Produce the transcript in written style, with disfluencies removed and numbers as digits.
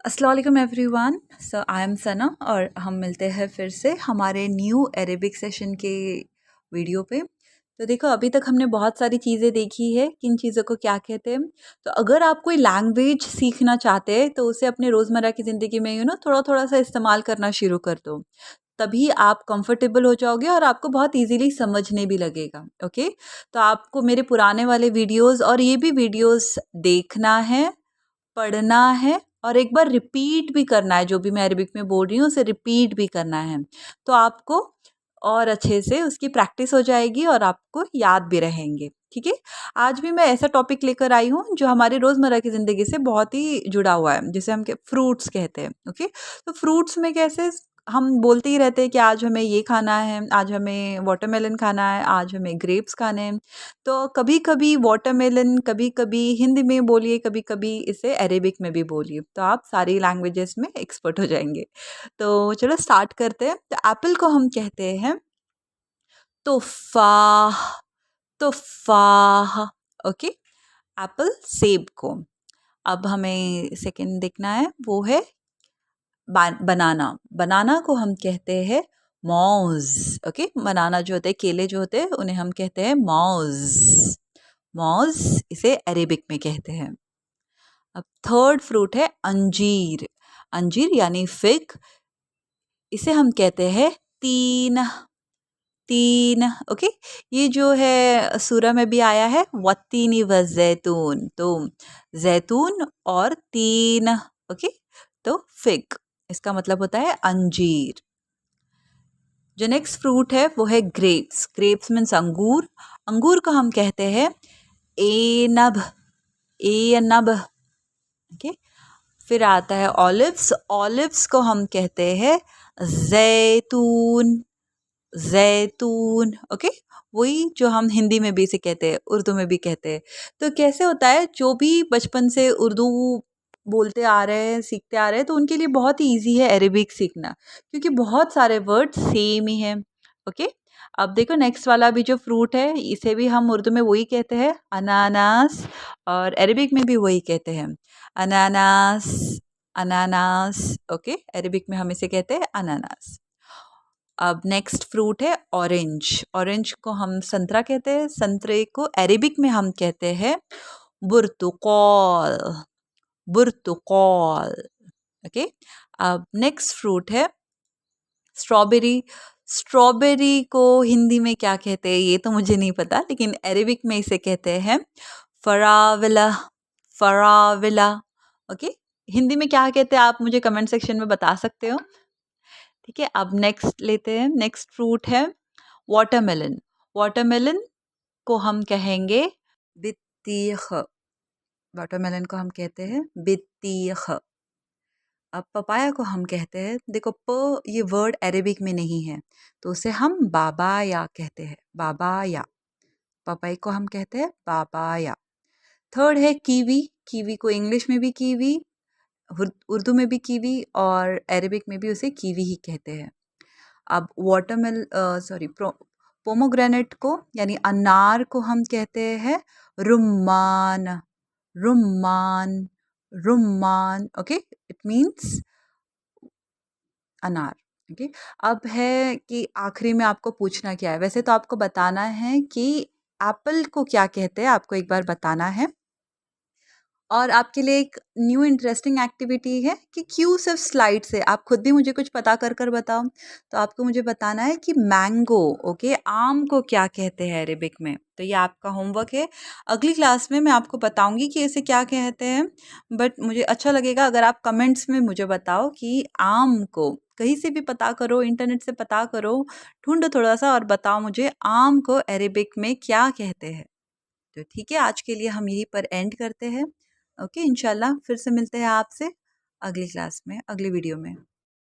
अस्सलाम वालेकुम everyone. I am सना और हम मिलते हैं फिर से हमारे न्यू अरेबिक सेशन के वीडियो पे। तो देखो, अभी तक हमने बहुत सारी चीज़ें देखी है, किन चीज़ों को क्या कहते हैं। तो अगर आप कोई लैंग्वेज सीखना चाहते हैं तो उसे अपने रोज़मर्रा की ज़िंदगी में थोड़ा थोड़ा सा इस्तेमाल करना शुरू कर दो। तभी आप कंफर्टेबल हो जाओगे और आपको बहुत इजीली समझने भी लगेगा। ओके, तो आपको मेरे पुराने वाले वीडियोस और ये भी वीडियोस देखना है, पढ़ना है और एक बार रिपीट भी करना है। जो भी मैं अरबिक में बोल रही हूँ उसे रिपीट भी करना है, तो आपको और अच्छे से उसकी प्रैक्टिस हो जाएगी और आपको याद भी रहेंगे। ठीक है, आज भी मैं ऐसा टॉपिक लेकर आई हूँ जो हमारी रोज़मर्रा की ज़िंदगी से बहुत ही जुड़ा हुआ है, जिसे हम फ्रूट्स कहते हैं। ओके, तो फ्रूट्स में कैसे हम बोलते ही रहते हैं कि आज हमें ये खाना है, आज हमें वाटरमेलन खाना है, आज हमें ग्रेप्स खाने हैं। तो कभी-कभी वाटरमेलन, कभी-कभी हिंदी में बोलिए, कभी-कभी इसे अरेबिक में भी बोलिए, तो आप सारी लैंग्वेजेस में एक्सपर्ट हो जाएँगे। तो चलो स्टार्ट करते हैं। तो एप्पल को हम कहते हैं तुफ़ाह, तुफ़ाह। ओके, एप्पल सेब को। अब हमें सेकंड देखना है, वो है बनाना। बनाना को हम कहते हैं मौज़। ओके, बनाना जो होते हैं, केले जो होते हैं, उन्हें हम कहते हैं मौज़। मौज़ इसे अरेबिक में कहते हैं। अब थर्ड फ्रूट है अंजीर। अंजीर यानी फिग, इसे हम कहते हैं तीन। तीन। ओके, ये जो है सूरह में भी आया है, वत्तीनी व जैतून, तो जैतून और तीन। ओके, तो फिग इसका मतलब होता है अंजीर। जो नेक्स्ट फ्रूट है वो है ग्रेप्स। ग्रेप्स मीन्स अंगूर। अंगूर को हम कहते हैं एनब। एनब। ओके, फिर आता है ऑलिव्स। ऑलिव्स को हम कहते हैं जैतून। जैतून। ओके, वही जो हम हिंदी में भी इसे कहते हैं, उर्दू में भी कहते हैं। तो कैसे होता है, जो भी बचपन से उर्दू बोलते आ रहे हैं, सीखते आ रहे हैं, तो उनके लिए बहुत ही ईजी है अरेबिक सीखना, क्योंकि बहुत सारे वर्ड सेम ही हैं। ओके, अब देखो नेक्स्ट वाला भी जो फ्रूट है, इसे भी हम उर्दू में वही कहते हैं अनानास, और अरेबिक में भी वही कहते हैं अनानास। अनानास। ओके, अरेबिक में हम इसे कहते हैं अनानास। अब नेक्स्ट फ्रूट है ऑरेंज। ऑरेंज को हम संतरा कहते हैं। संतरे को अरेबिक में हम कहते हैं बुर्तुकाल। बुर्तुकाल। ओके, अब नेक्स्ट फ्रूट है स्ट्रॉबेरी। स्ट्रॉबेरी को हिंदी में क्या कहते हैं ये तो मुझे नहीं पता, लेकिन अरेबिक में इसे कहते हैं फराविला। फराविला। ओके, हिंदी में क्या कहते हैं आप मुझे कमेंट सेक्शन में बता सकते हो। ठीक है, अब नेक्स्ट लेते हैं। नेक्स्ट फ्रूट है वाटरमेलन। वाटरमेलन को हम कहेंगे बित्तीख। वाटरमेलन को हम कहते हैं बित्तीख। अब पपाया को हम कहते हैं, देखो प ये वर्ड अरेबिक में नहीं है, तो उसे हम बाबाया कहते हैं। बाबाया। पपाई को हम कहते हैं बाबाया। थर्ड है कीवी। कीवी को इंग्लिश में भी कीवी, उर्दू में भी कीवी और अरेबिक में भी उसे कीवी ही कहते हैं। अब पोमोग्रेनेट को यानी अनार को हम कहते हैं रुम्मान। रुम्मान। रुम्मान। ओके, इट मीन्स अनार। ओके, अब है कि आखिरी में आपको पूछना क्या है। वैसे तो आपको बताना है कि एप्पल को क्या कहते हैं, आपको एक बार बताना है। और आपके लिए एक न्यू इंटरेस्टिंग एक्टिविटी है कि क्यों सिर्फ स्लाइड से, आप खुद भी मुझे कुछ पता कर कर बताओ। तो आपको मुझे बताना है कि मैंगो, ओके, आम को क्या कहते हैं अरेबिक में। तो ये आपका होमवर्क है। अगली क्लास में मैं आपको बताऊंगी कि इसे क्या कहते हैं, बट मुझे अच्छा लगेगा अगर आप कमेंट्स में मुझे बताओ कि आम को, कहीं से भी पता करो, इंटरनेट से पता करो, ढूंढो थोड़ा सा और बताओ मुझे आम को अरेबिक में क्या कहते हैं। तो ठीक है, आज के लिए हम यहीं पर एंड करते हैं। ओके, इंशाल्लाह फिर से मिलते हैं आपसे अगली क्लास में, अगली वीडियो में।